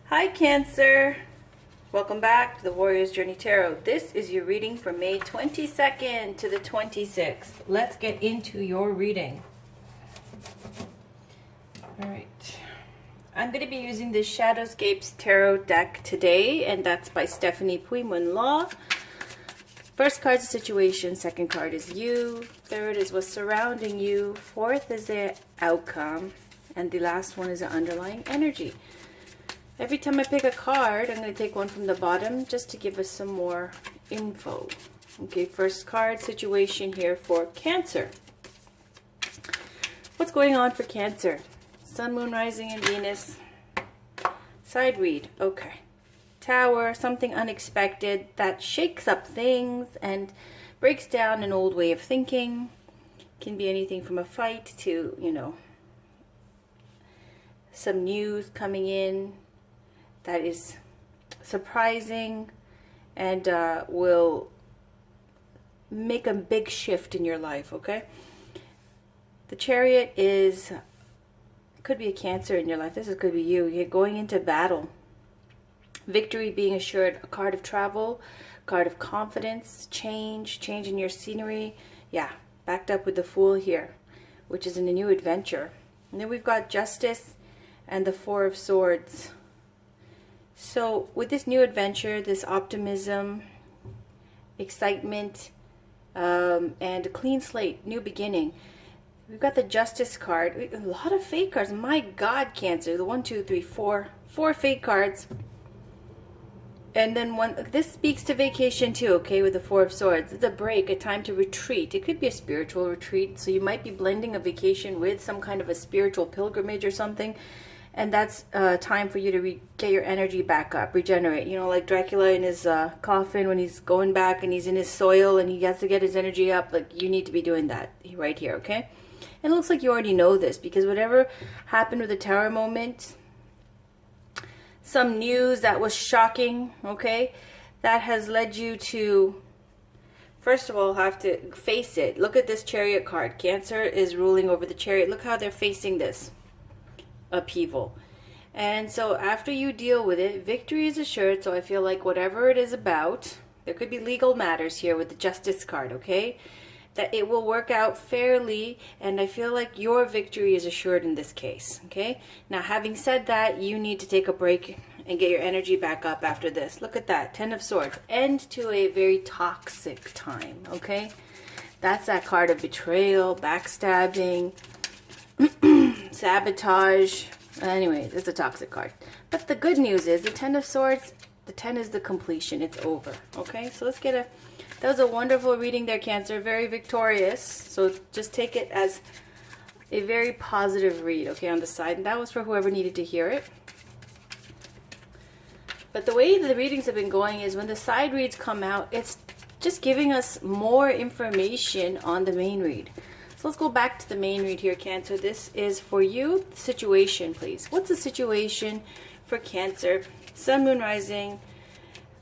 Hi Cancer! Welcome back to the Warrior's Journey Tarot. This is your reading for May 22nd to the 26th. Let's get into your reading. Alright. I'm going to be using the Shadowscapes Tarot deck today, and that's by Stephanie Pui-Mun Law. First card is situation, second card is you, third is what's surrounding you, fourth is the outcome, and the last one is the underlying energy. Every time I pick a card, I'm going to take one from the bottom just to give us some more info. Okay, first card, situation here for Cancer. What's going on for Cancer? Sun, Moon, Rising, and Venus. Side read. Okay. Tower, something unexpected that shakes up things and breaks down an old way of thinking. Can be anything from a fight to, some news coming in that is surprising and will make a big shift in your life, okay? The Chariot could be a Cancer in your life. This could be you. You're going into battle. Victory being assured. A card of travel, card of confidence, change in your scenery. Yeah, backed up with the Fool here, which is in a new adventure. And then we've got Justice and the Four of Swords. So with this new adventure, this optimism, excitement, and a clean slate, new beginning. We've got the Justice card. A lot of fake cards. My God, Cancer. The 1, 2, 3, 4. 4 fake cards. And then this speaks to vacation too, okay, with the Four of Swords. It's a break, a time to retreat. It could be a spiritual retreat. So you might be blending a vacation with some kind of a spiritual pilgrimage or something. And that's time for you to get your energy back up, regenerate. Like Dracula in his coffin when he's going back and he's in his soil and he has to get his energy up. Like, you need to be doing that right here, okay? And it looks like you already know this because whatever happened with the Tower moment, some news that was shocking, okay, that has led you to, first of all, have to face it. Look at this Chariot card. Cancer is ruling over the Chariot. Look how they're facing this upheaval. And so after you deal with it, victory is assured. So I feel like whatever it is about, there could be legal matters here with the Justice card, okay, that it will work out fairly, and I feel like your victory is assured in this case, okay? Now, having said that, you need to take a break and get your energy back up after this. Look at that, Ten of Swords. End to a very toxic time, okay? That's that card of betrayal, backstabbing, sabotage. Anyway, it's a toxic card. But the good news is the Ten of Swords, the 10 is the completion. It's over, okay? So let's get that was a wonderful reading there, Cancer. Very victorious. So just take it as a very positive read, okay, on the side. And that was for whoever needed to hear it. But the way the readings have been going is when the side reads come out, it's just giving us more information on the main read. So let's go back to the main read here, Cancer. This is for you. Situation, please. What's the situation for Cancer? Sun, Moon, Rising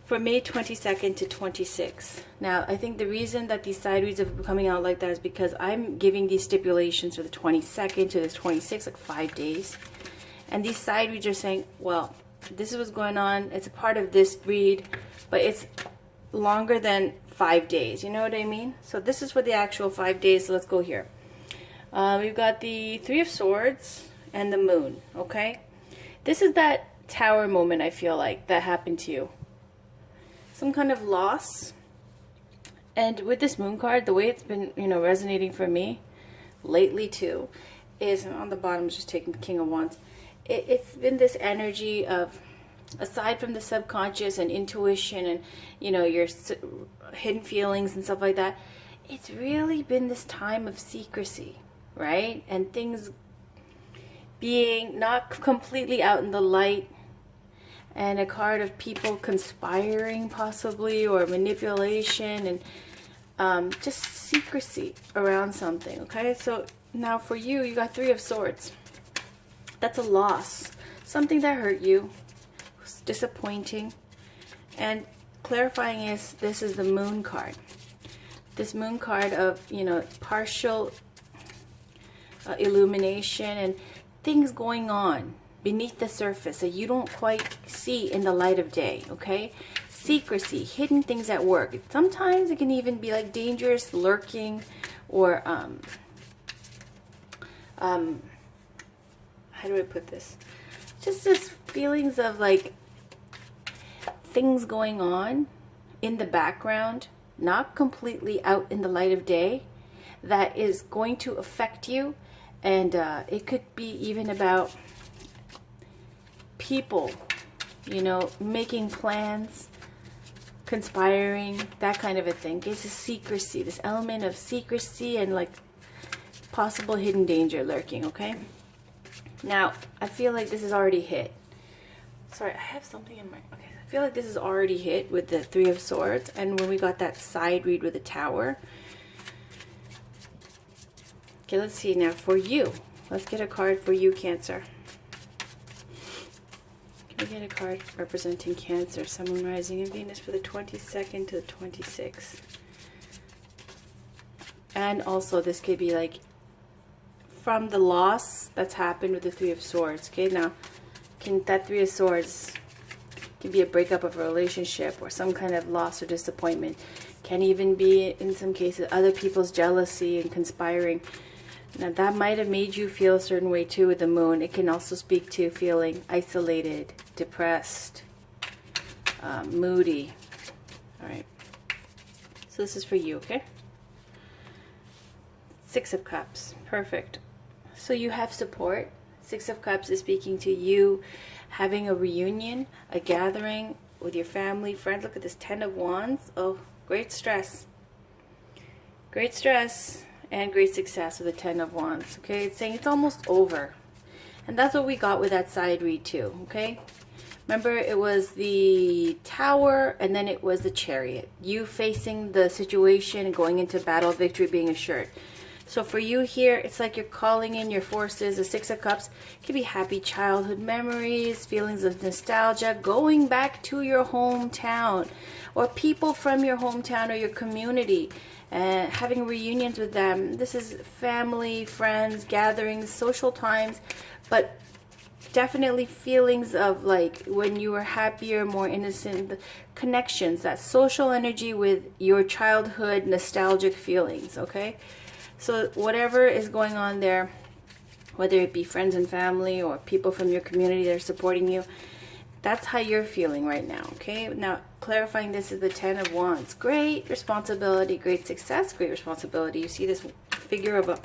for May 22nd to 26th. Now, I think the reason that these side reads are coming out like that is because I'm giving these stipulations for the 22nd to the 26th, like 5 days. And these side reads are saying, well, this is what's going on. It's a part of this read, but it's longer than 5 days. You know what I mean? So this is for the actual 5 days. So let's go here. We've got the Three of Swords and the Moon, okay? This is that Tower moment, I feel like, that happened to you. Some kind of loss. And with this Moon card, the way it's been, resonating for me lately too, is on the bottom, just taking the King of Wands. It's been this energy of, aside from the subconscious and intuition and, your hidden feelings and stuff like that, it's really been this time of secrecy, right? And things being not completely out in the light. And a card of people conspiring possibly, or manipulation, and just secrecy around something, okay? So now for you, you got Three of Swords. That's a loss. Something that hurt you. Was disappointing. And clarifying is, this is the Moon card. This Moon card of, partial illumination and things going on. beneath the surface that you don't quite see in the light of day, okay? Secrecy, hidden things at work. Sometimes it can even be like dangerous lurking, or how do I put this? Just this feelings of like things going on in the background, not completely out in the light of day, that is going to affect you. And it could be even about people, you know, making plans, conspiring, that kind of a thing. It's a secrecy, this element of secrecy and like possible hidden danger lurking, okay? Now, I feel like this is already hit. Sorry, I have something in my... Okay, I feel like this is already hit with the Three of Swords, and when we got that side read with the Tower. Okay, let's see now for you. Let's get a card for you, Cancer. Can we get a card representing Cancer, Sun, Moon, Rising, and Venus for the 22nd to the 26th? And also, this could be like from the loss that's happened with the Three of Swords. Okay, now, that Three of Swords can be a breakup of a relationship or some kind of loss or disappointment. Can even be, in some cases, other people's jealousy and conspiring. Now, that might have made you feel a certain way too with the Moon. It can also speak to feeling isolated, depressed, moody. All right. So this is for you, okay? Six of Cups. Perfect. So you have support. Six of Cups is speaking to you having a reunion, a gathering with your family, friends. Look at this, 10 of Wands. Oh, great stress. Great stress. And great success with the 10 of Wands. Okay, it's saying it's almost over. And that's what we got with that side read too. Okay, remember it was the Tower and then it was the Chariot. You facing the situation and going into battle, victory being assured. So for you here, it's like you're calling in your forces. The Six of Cups could be happy childhood memories, feelings of nostalgia, going back to your hometown, or people from your hometown or your community. Having reunions with them. This is family, friends, gatherings, social times, but definitely feelings of like when you were happier, more innocent, the connections, that social energy with your childhood nostalgic feelings, okay? So whatever is going on there, whether it be friends and family or people from your community that are supporting you, that's how you're feeling right now, okay? Now, clarifying, this is the 10 of Wands. Great responsibility, great success, great responsibility. You see this figure of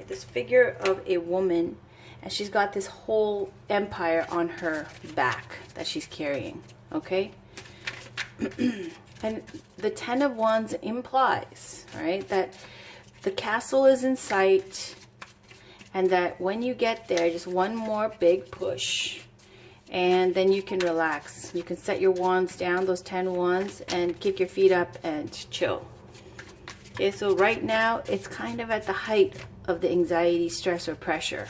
this figure of a woman, and she's got this whole empire on her back that she's carrying, okay? And the 10 of Wands implies, right, that the castle is in sight, and that when you get there, just one more big push, and then you can relax. You can set your wands down, those 10 wands, and kick your feet up and chill. Okay, so right now, it's kind of at the height of the anxiety, stress, or pressure.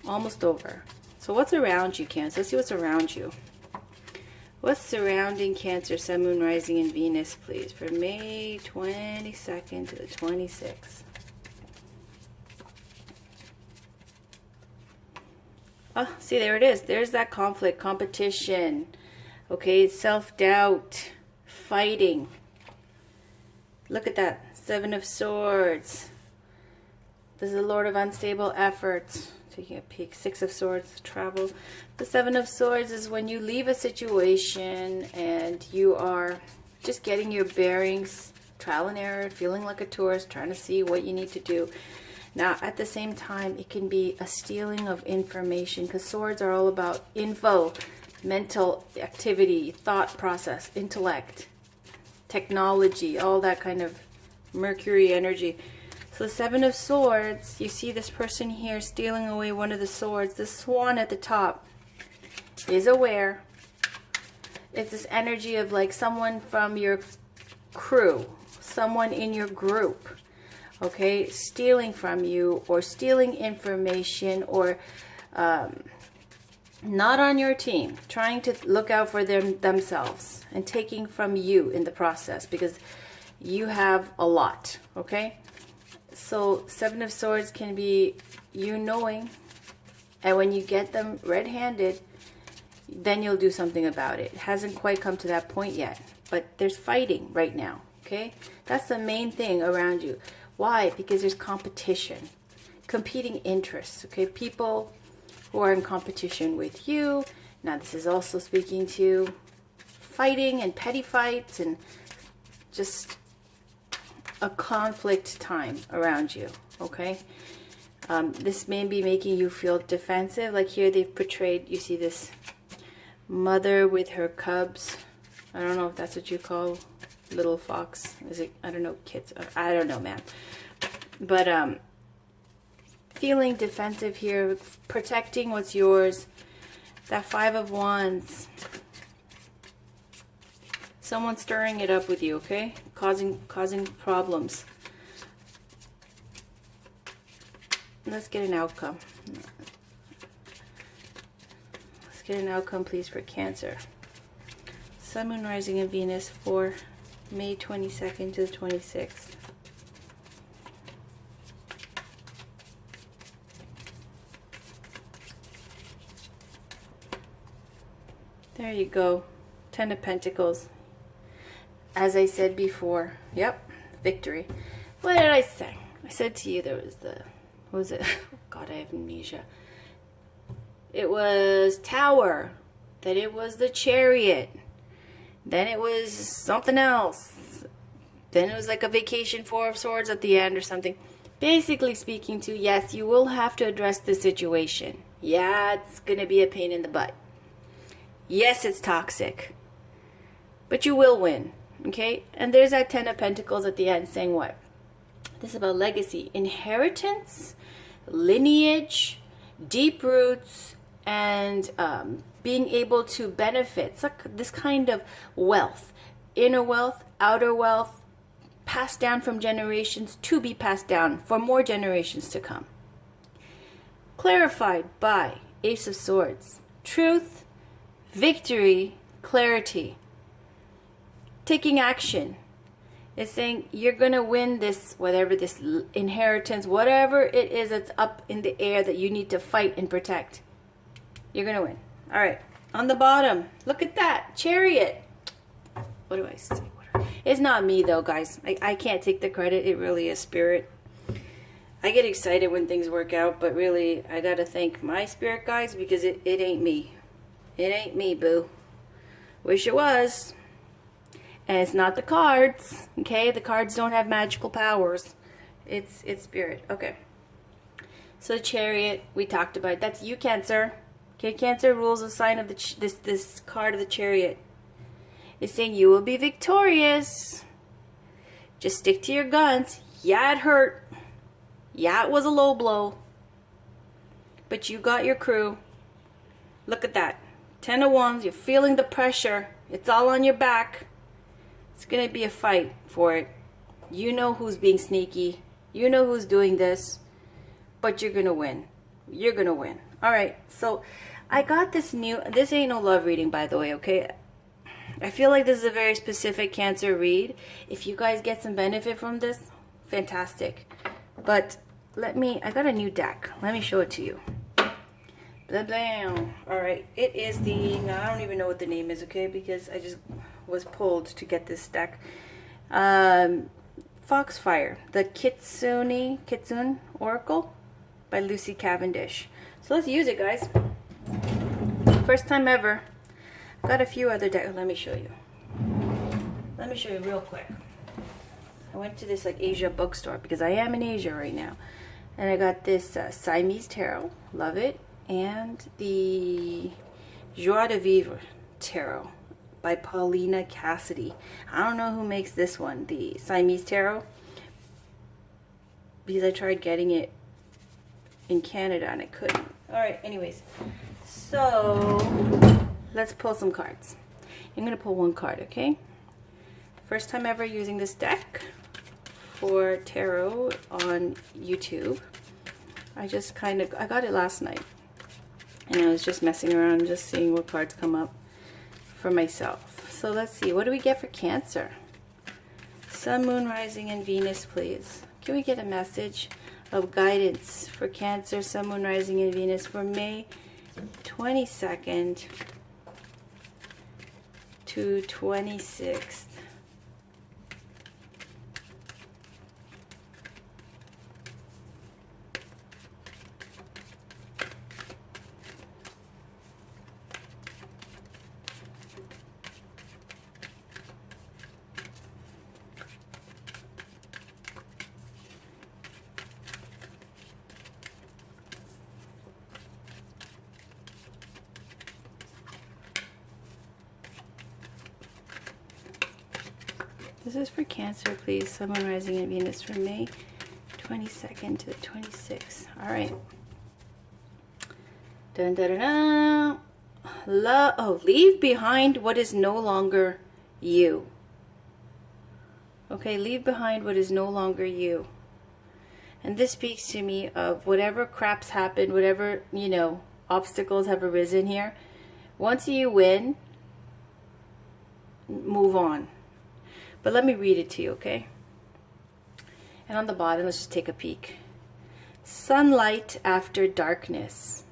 Almost over. So what's around you, Cancer? Let's see what's around you. What's surrounding Cancer, Sun, Moon, Rising, and Venus, please, for May 22nd to the 26th? Oh, see, there it is. There's that conflict, competition, okay, self-doubt, fighting. Look at that, 7 of Swords. This is the Lord of Unstable Efforts. Taking a peek, 6 of Swords, travel. The 7 of Swords is when you leave a situation and you are just getting your bearings, trial and error, feeling like a tourist, trying to see what you need to do. Now, at the same time, it can be a stealing of information, because swords are all about info, mental activity, thought process, intellect, technology, all that kind of Mercury energy. So the 7 of Swords, you see this person here stealing away one of the swords. The swan at the top is aware. It's this energy of like someone from your crew, someone in your group, okay, stealing from you or stealing information, or not on your team, trying to look out for themselves and taking from you in the process, because you have a lot, okay? So 7 of Swords can be you knowing And when you get them red-handed, then you'll do something about it. It hasn't quite come to that point yet, but there's fighting right now, okay? That's the main thing around you. Why? Because there's competition, competing interests, okay? People who are in competition with you. Now, this is also speaking to fighting and petty fights and just a conflict time around you, okay? This may be making you feel defensive. Like here they've portrayed, you see this mother with her cubs. I don't know if that's what you call little fox. Is it? I don't know, kids. I don't know, man. But feeling defensive here, protecting what's yours. That Five of Wands. Someone stirring it up with you, okay? Causing problems. Let's get an outcome. Let's get an outcome, please, for Cancer. Sun, Moon, Rising, and Venus for May 22nd to the 26th. There you go. 10 of Pentacles. As I said before, yep, victory. What did I say? I said to you there was the, what was it? Oh God, I have amnesia. It was Tower. Then it was the Chariot. Then it was something else. Then it was like a vacation, Four of Swords at the end or something. Basically speaking to, yes, you will have to address the situation. Yeah, it's going to be a pain in the butt. Yes, it's toxic. But you will win. Okay? And there's that 10 of Pentacles at the end saying what? This is about legacy, inheritance, lineage, deep roots, and being able to benefit. It's like this kind of wealth. Inner wealth, outer wealth, passed down from generations to be passed down for more generations to come. Clarified by Ace of Swords. Truth, victory, clarity. Taking action. It's saying you're going to win this, whatever this inheritance, whatever it is that's up in the air that you need to fight and protect. You're going to win. All right. On the bottom, look at that. Chariot. What do I say? It's not me though, guys. I can't take the credit. It really is Spirit. I get excited when things work out, but really I got to thank my Spirit guides because it ain't me. It ain't me, boo. Wish it was. And it's not the cards, okay? The cards don't have magical powers. It's Spirit. Okay. So Chariot, we talked about. That's you, Cancer. Okay, Cancer rules the sign of this card of the Chariot. It's saying you will be victorious. Just stick to your guns. Yeah, it hurt. Yeah, it was a low blow. But you got your crew. Look at that. 10 of Wands. You're feeling the pressure. It's all on your back. It's going to be a fight for it. You know who's being sneaky. You know who's doing this. But you're going to win. You're going to win. All right. So I got this new... This ain't no love reading, by the way, okay? I feel like this is a very specific Cancer read. If you guys get some benefit from this, fantastic. But let me... I got a new deck. Let me show it to you. Blah, blah. All right. It is the... Now, I don't even know what the name is, okay? Because I just... was pulled to get this deck. Foxfire, the Kitsune Oracle by Lucy Cavendish. So let's use it, guys. First time ever. Got a few other decks. Let me show you. Let me show you real quick. I went to this like Asia bookstore because I am in Asia right now, and I got this Siamese Tarot. Love it. And the Joie de Vivre Tarot by Paulina Cassidy. I don't know who makes this one, the Siamese Tarot, because I tried getting it in Canada and I couldn't. Alright, anyways. So, let's pull some cards. I'm going to pull one card, okay? First time ever using this deck for tarot on YouTube. I got it last night. And I was just messing around, just seeing what cards come up for myself. So let's see, what do we get for Cancer? Sun, Moon, Rising, and Venus, please. Can we get a message? of guidance for Cancer, Sun, Moon, Rising, and Venus for May 22nd to 26th. This is for Cancer, please. Sun, Moon, Rising, and Venus for May 22nd to the 26th. All right. Dun, dun, dun, dun. Oh, leave behind what is no longer you. Okay, leave behind what is no longer you. And this speaks to me of whatever craps happened, whatever, you know, obstacles have arisen here. Once you win, move on. But let me read it to you, okay? And on the bottom, let's just take a peek. Sunlight after darkness.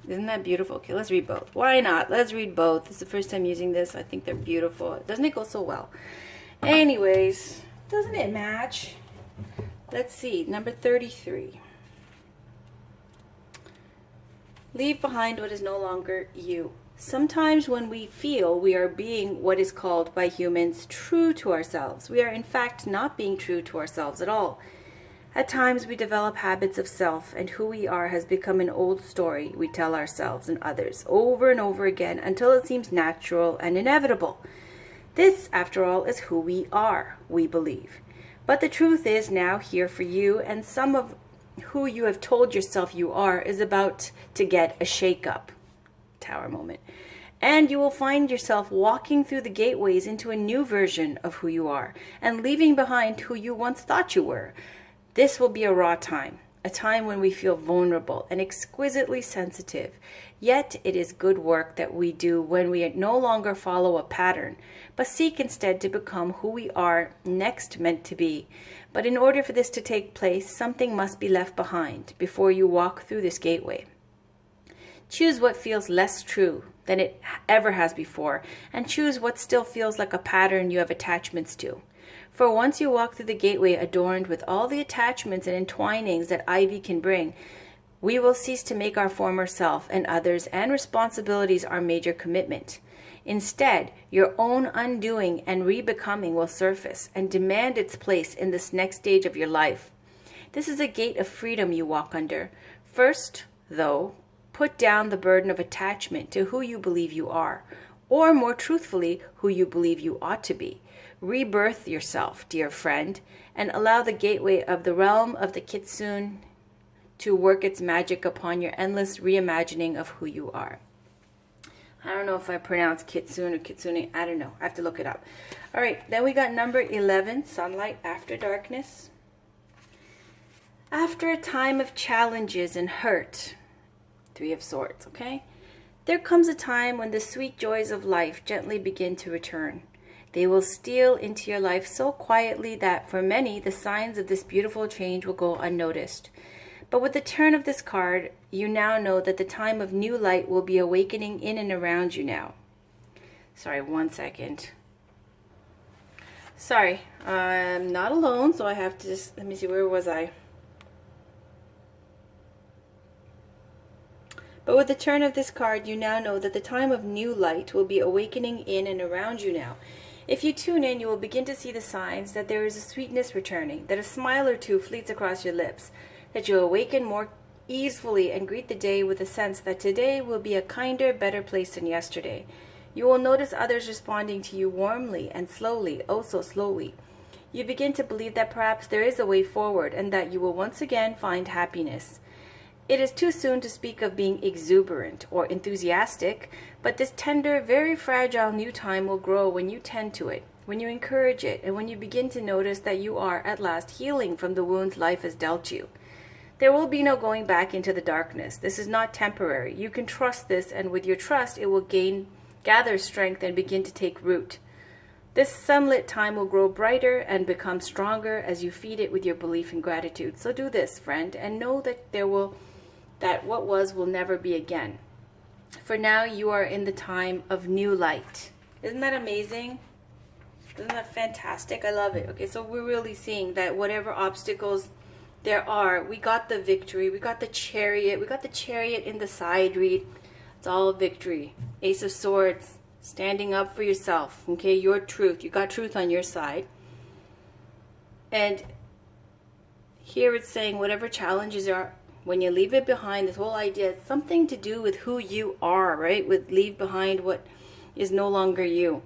Isn't that beautiful? Okay, let's read both. Why not? Let's read both. This is the first time using this. I think they're beautiful. Doesn't it go so well? Anyways, doesn't it match? Let's see. Number 33. Leave behind what is no longer you. Sometimes when we feel we are being what is called by humans true to ourselves, we are in fact not being true to ourselves at all. At times we develop habits of self, and who we are has become an old story we tell ourselves and others over and over again until it seems natural and inevitable. This, after all, is who we are, we believe. But the truth is now here for you, and some of who you have told yourself you are is about to get a shake-up. Tower moment. And you will find yourself walking through the gateways into a new version of who you are and leaving behind who you once thought you were. This will be a raw time, a time when we feel vulnerable and exquisitely sensitive. Yet it is good work that we do when we no longer follow a pattern, but seek instead to become who we are next meant to be. But in order for this to take place, something must be left behind before you walk through this gateway. Choose what feels less true than it ever has before, and choose what still feels like a pattern you have attachments to. For once you walk through the gateway adorned with all the attachments and entwinings that ivy can bring, we will cease to make our former self and others and responsibilities our major commitment. Instead, your own undoing and rebecoming will surface and demand its place in this next stage of your life. This is a gate of freedom you walk under. First, though, put down the burden of attachment to who you believe you are, or more truthfully, who you believe you ought to be. Rebirth yourself, dear friend, and allow the gateway of the realm of the Kitsune to work its magic upon your endless reimagining of who you are. I don't know if I pronounce Kitsune or Kitsune. I don't know. I have to look it up. All right, then we got number 11, Sunlight After Darkness. After a time of challenges and hurt, Three of Swords, okay? There comes a time when the sweet joys of life gently begin to return. They will steal into your life so quietly that for many, the signs of this beautiful change will go unnoticed. But with the turn of this card, you now know that the time of new light will be awakening in and around you now. Sorry, 1 second. Sorry, I'm not alone, so I have to just, let me see, where was I? But with the turn of this card, you now know that the time of new light will be awakening in and around you now. If you tune in, you will begin to see the signs that there is a sweetness returning, that a smile or two fleets across your lips, that you awaken more easily and greet the day with a sense that today will be a kinder, better place than yesterday. You will notice others responding to you warmly and slowly, oh so slowly. You begin to believe that perhaps there is a way forward and that you will once again find happiness. It is too soon to speak of being exuberant or enthusiastic, but this tender, very fragile new time will grow when you tend to it, when you encourage it, and when you begin to notice that you are at last healing from the wounds life has dealt you. There will be no going back into the darkness. This is not temporary. You can trust this, and with your trust, it will gather strength and begin to take root. This sunlit time will grow brighter and become stronger as you feed it with your belief and gratitude. So do this, friend, and know that what was will never be again. For now, you are in the time of new light. Isn't that amazing? Isn't that fantastic? I love it. Okay, so we're really seeing that whatever obstacles there are, we got the victory. We got the chariot. We got the chariot in the side read. It's all victory. Ace of Swords. Standing up for yourself, okay, your truth. You got truth on your side. And here it's saying whatever challenges are, when you leave it behind, this whole idea, it's something to do with who you are, right? With leave behind what is no longer you.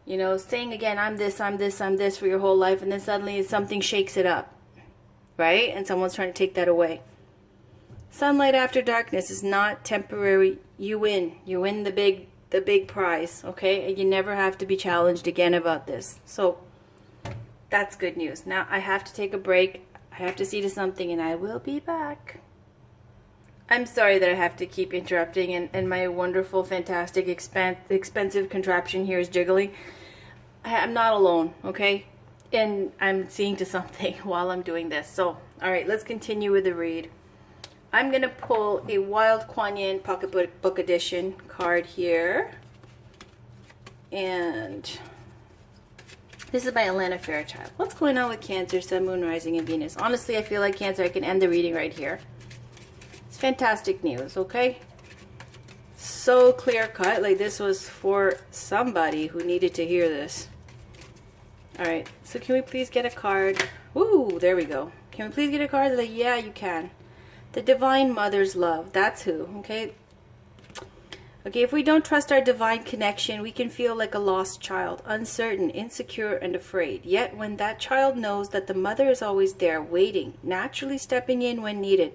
You know, saying again, I'm this, I'm this, I'm this for your whole life, and then suddenly something shakes it up, right? And someone's trying to take that away. Sunlight after darkness is not temporary. You win. You win the big prize, okay? And you never have to be challenged again about this. So that's good news. Now I have to take a break. I have to see to something, and I will be back. I'm sorry that I have to keep interrupting, and my wonderful, fantastic, expensive contraption here is jiggling. I'm not alone, okay? And I'm seeing to something while I'm doing this. So, all right, let's continue with the read. I'm going to pull a Wild Kuan Yin Pocketbook Edition card here. And this is by Alana Fairchild. What's going on with Cancer, Sun, Moon, Rising, and Venus? Honestly, I feel like Cancer, I can end the reading right here. It's fantastic news, okay? So clear cut. Like this was for somebody who needed to hear this. All right. So can we please get a card? Woo, there we go. Can we please get a card? Like, yeah, you can. The Divine Mother's Love. That's who, okay? Okay, if we don't trust our divine connection, we can feel like a lost child, uncertain, insecure, and afraid. Yet when that child knows that the mother is always there, waiting, naturally stepping in when needed,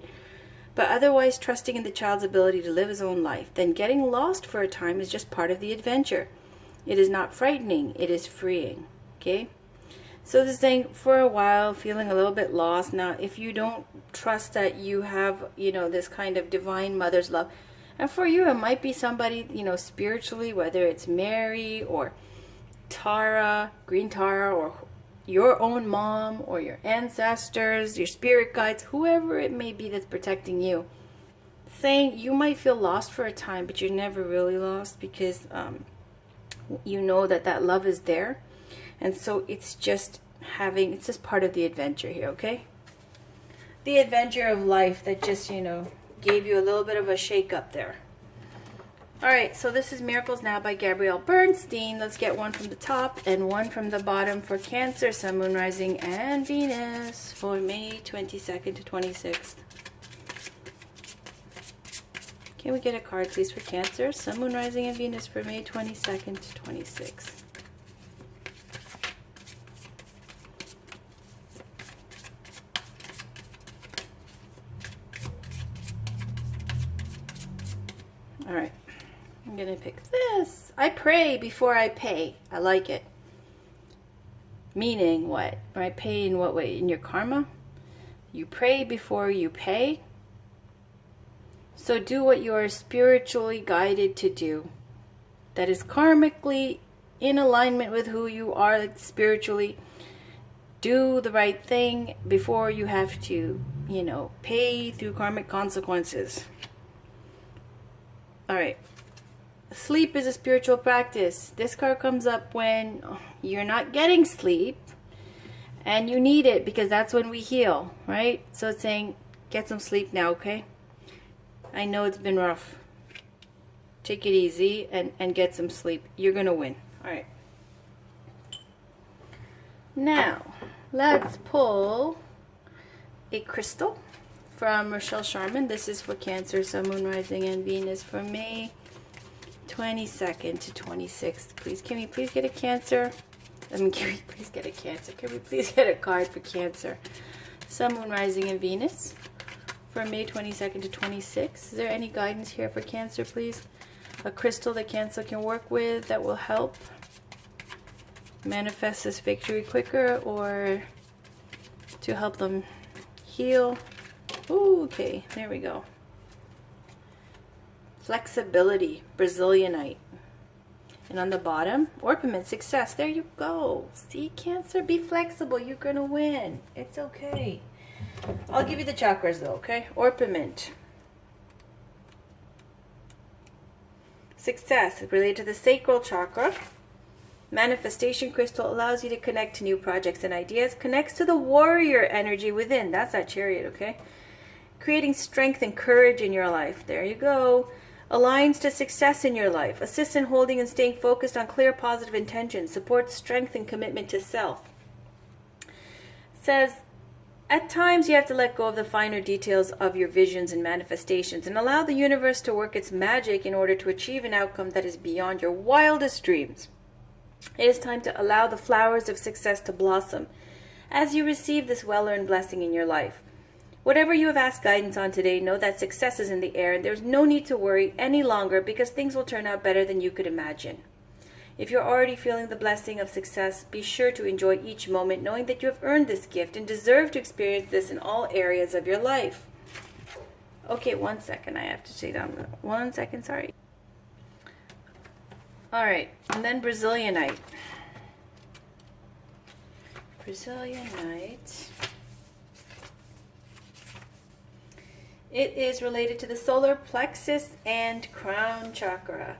but otherwise trusting in the child's ability to live his own life, then getting lost for a time is just part of the adventure. It is not frightening, it is freeing, okay? So this thing, for a while, feeling a little bit lost. Now, if you don't trust that you have, you know, this kind of divine mother's love, and for you, it might be somebody, you know, spiritually, whether it's Mary or Tara, Green Tara, or your own mom or your ancestors, your spirit guides, whoever it may be that's protecting you. Saying you might feel lost for a time, but you're never really lost because you know that that love is there. And so it's just part of the adventure here, okay? The adventure of life that just, you know, gave you a little bit of a shake up there. All right, so this is Miracles Now by Gabrielle Bernstein. Let's get one from the top and one from the bottom for Cancer, Sun, Moon, Rising, and Venus for May 22nd to 26th. Can we get a card, please, for Cancer, Sun, Moon, Rising, and Venus for May 22nd to 26th? All right, I'm gonna pick this. I pray before I pay. I like it. Meaning what? Right? Pay in what way? In your karma? You pray before you pay. So do what you are spiritually guided to do. That is karmically in alignment with who you are spiritually. Do the right thing before you have to, you know, pay through karmic consequences. All right. Sleep is a spiritual practice. This card comes up when you're not getting sleep and you need it because that's when we heal, right? So it's saying get some sleep now, okay? I know it's been rough. Take it easy and get some sleep. You're going to win. All right. Now, let's pull a crystal from Rochelle Sharman. This is for Cancer, Sun, Moon, Rising, and Venus for May 22nd to 26th. Please, can we please get a Cancer? Can we please get a Cancer? Can we please get a card for Cancer, Sun, Moon, Rising, and Venus for May 22nd to 26th? Is there any guidance here for Cancer, please? A crystal that Cancer can work with that will help manifest this victory quicker or to help them heal. Ooh, okay, there we go. Flexibility, Brazilianite. And on the bottom, orpiment, success. There you go. See, Cancer, be flexible. You're going to win. It's okay. I'll give you the chakras though, okay? Orpiment. Success, related to the sacral chakra. Manifestation crystal allows you to connect to new projects and ideas. Connects to the warrior energy within. That's that chariot, okay? Creating strength and courage in your life. There you go. Aligns to success in your life. Assists in holding and staying focused on clear positive intentions. Supports strength and commitment to self. Says, at times you have to let go of the finer details of your visions and manifestations and allow the universe to work its magic in order to achieve an outcome that is beyond your wildest dreams. It is time to allow the flowers of success to blossom as you receive this well-earned blessing in your life. Whatever you have asked guidance on today, know that success is in the air and there's no need to worry any longer because things will turn out better than you could imagine. If you're already feeling the blessing of success, be sure to enjoy each moment knowing that you have earned this gift and deserve to experience this in all areas of your life. Okay, 1 second. I have to say that. 1 second, sorry. All right, and then Brazilianite. Brazilianite. It is related to the solar plexus and crown chakra.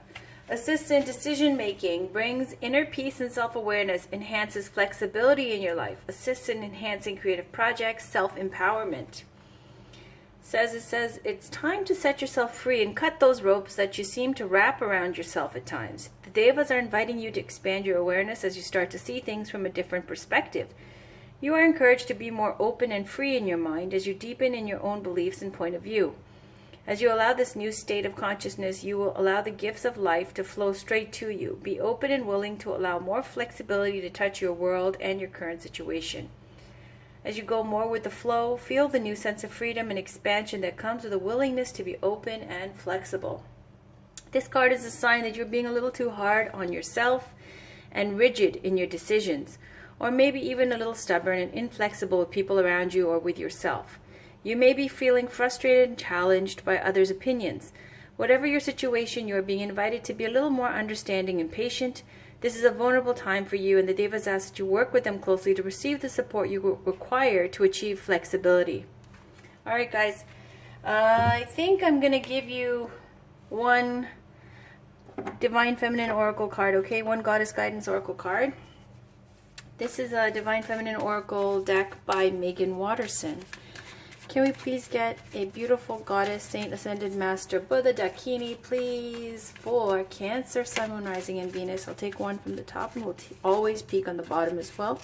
Assists in decision making, brings inner peace and self-awareness, enhances flexibility in your life, assists in enhancing creative projects, self-empowerment. It says it's time to set yourself free and cut those ropes that you seem to wrap around yourself at times. The Devas are inviting you to expand your awareness as you start to see things from a different perspective. You are encouraged to be more open and free in your mind as you deepen in your own beliefs and point of view. As you allow this new state of consciousness, you will allow the gifts of life to flow straight to you. Be open and willing to allow more flexibility to touch your world and your current situation. As you go more with the flow, feel the new sense of freedom and expansion that comes with a willingness to be open and flexible. This card is a sign that you're being a little too hard on yourself and rigid in your decisions, or maybe even a little stubborn and inflexible with people around you or with yourself. You may be feeling frustrated and challenged by others' opinions. Whatever your situation, you are being invited to be a little more understanding and patient. This is a vulnerable time for you, and the Devas ask that you work with them closely to receive the support you require to achieve flexibility. All right, guys. I think I'm going to give you one Divine Feminine Oracle card, okay? One Goddess Guidance Oracle card. This is a Divine Feminine Oracle deck by Megan Watterson. Can we please get a beautiful Goddess, Saint, Ascended Master, Buddha, Dakini, please, for Cancer, Sun, Moon, Rising, and Venus. I'll take one from the top and we'll always peek on the bottom as well.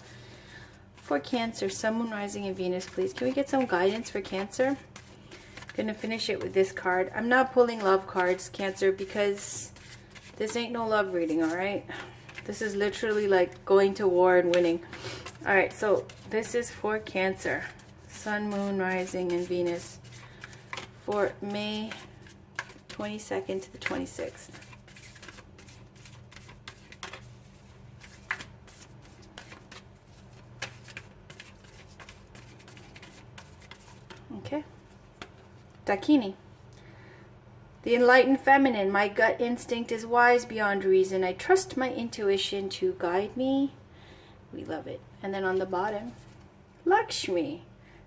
For Cancer, Sun, Moon, Rising, and Venus, please. Can we get some guidance for Cancer? I'm going to finish it with this card. I'm not pulling love cards, Cancer, because this ain't no love reading, all right? This is literally like going to war and winning. All right, so this is for Cancer. Sun, Moon, Rising, and Venus for May 22nd to the 26th. Okay. Dakini. The enlightened feminine. My gut instinct is wise beyond reason. I trust my intuition to guide me. We love it. And then on the bottom, Lakshmi.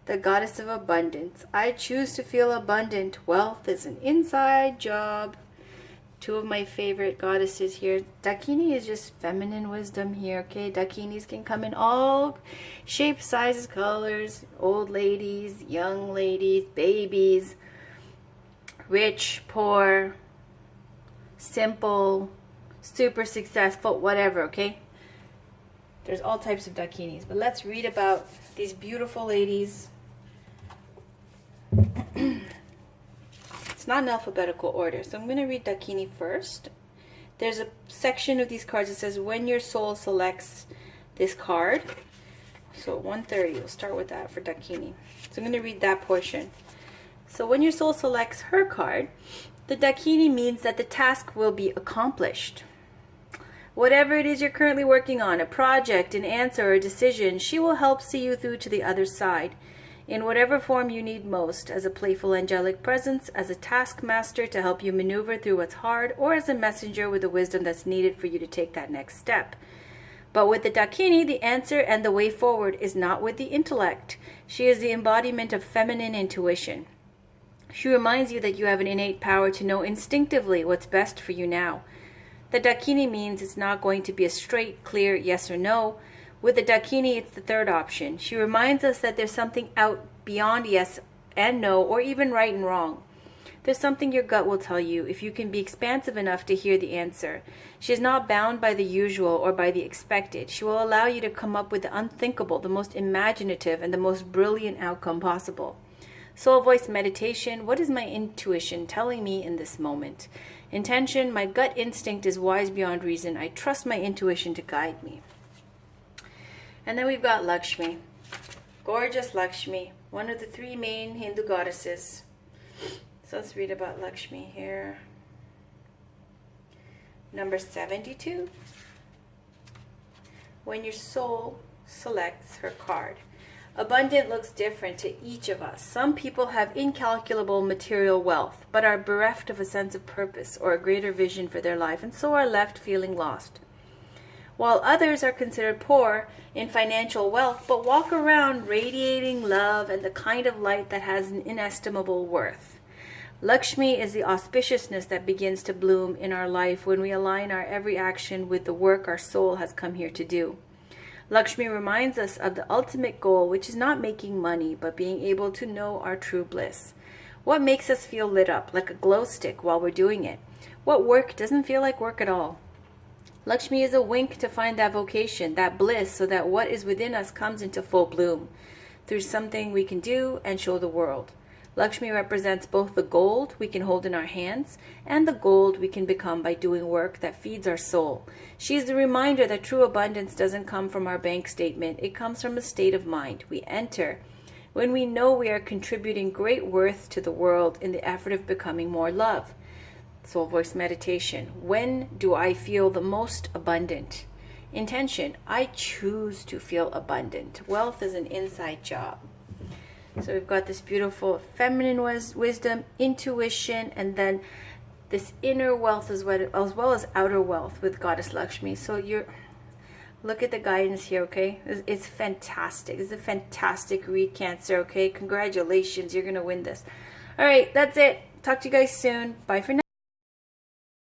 The goddess of abundance. I choose to feel abundant. Wealth is an inside job. Two of my favorite goddesses here. Dakini is just feminine wisdom here, okay? Dakinis can come in all shapes, sizes, colors. Old ladies, young ladies, babies, rich, poor, simple, super successful, whatever, okay? There's all types of Dakinis. But let's read about these beautiful ladies. It's not in alphabetical order, so I'm going to read Dakini first. There's a section of these cards that says when your soul selects this card. So 130, we'll start with that for Dakini. So I'm going to read that portion. So when your soul selects her card, the Dakini means that the task will be accomplished. Whatever it is you're currently working on, a project, an answer, or a decision, she will help see you through to the other side. in whatever form you need most, as a playful angelic presence, as a taskmaster to help you maneuver through what's hard, or as a messenger with the wisdom that's needed for you to take that next step. But with the Dakini, the answer and the way forward is not with the intellect. She is the embodiment of feminine intuition. She reminds you that you have an innate power to know instinctively what's best for you now. The Dakini means it's not going to be a straight, clear yes or no. With the Dakini, it's the third option. She reminds us that there's something out beyond yes and no, or even right and wrong. There's something your gut will tell you if you can be expansive enough to hear the answer. She is not bound by the usual or by the expected. She will allow you to come up with the unthinkable, the most imaginative, and the most brilliant outcome possible. Soul voice meditation. What is my intuition telling me in this moment? Intention. My gut instinct is wise beyond reason. I trust my intuition to guide me. And then we've got Lakshmi. Gorgeous Lakshmi. One of the three main Hindu goddesses. So let's read about Lakshmi here. Number 72. When your soul selects her card. Abundant looks different to each of us. Some people have incalculable material wealth, but are bereft of a sense of purpose or a greater vision for their life, and so are left feeling lost. While others are considered poor in financial wealth, but walk around radiating love and the kind of light that has an inestimable worth. Lakshmi is the auspiciousness that begins to bloom in our life when we align our every action with the work our soul has come here to do. Lakshmi reminds us of the ultimate goal, which is not making money, but being able to know our true bliss. What makes us feel lit up like a glow stick while we're doing it? What work doesn't feel like work at all? Lakshmi is a wink to find that vocation, that bliss, so that what is within us comes into full bloom through something we can do and show the world. Lakshmi represents both the gold we can hold in our hands and the gold we can become by doing work that feeds our soul. She is the reminder that true abundance doesn't come from our bank statement. It comes from a state of mind we enter when we know we are contributing great worth to the world in the effort of becoming more love. Soul voice meditation. When do I feel the most abundant? Intention. I choose to feel abundant. Wealth is an inside job. So we've got this beautiful feminine wisdom, intuition, and then this inner wealth as well as outer wealth with Goddess Lakshmi. So look at the guidance here, okay? It's fantastic. It's a fantastic read, Cancer, okay? Congratulations. You're going to win this. All right, that's it. Talk to you guys soon. Bye for now.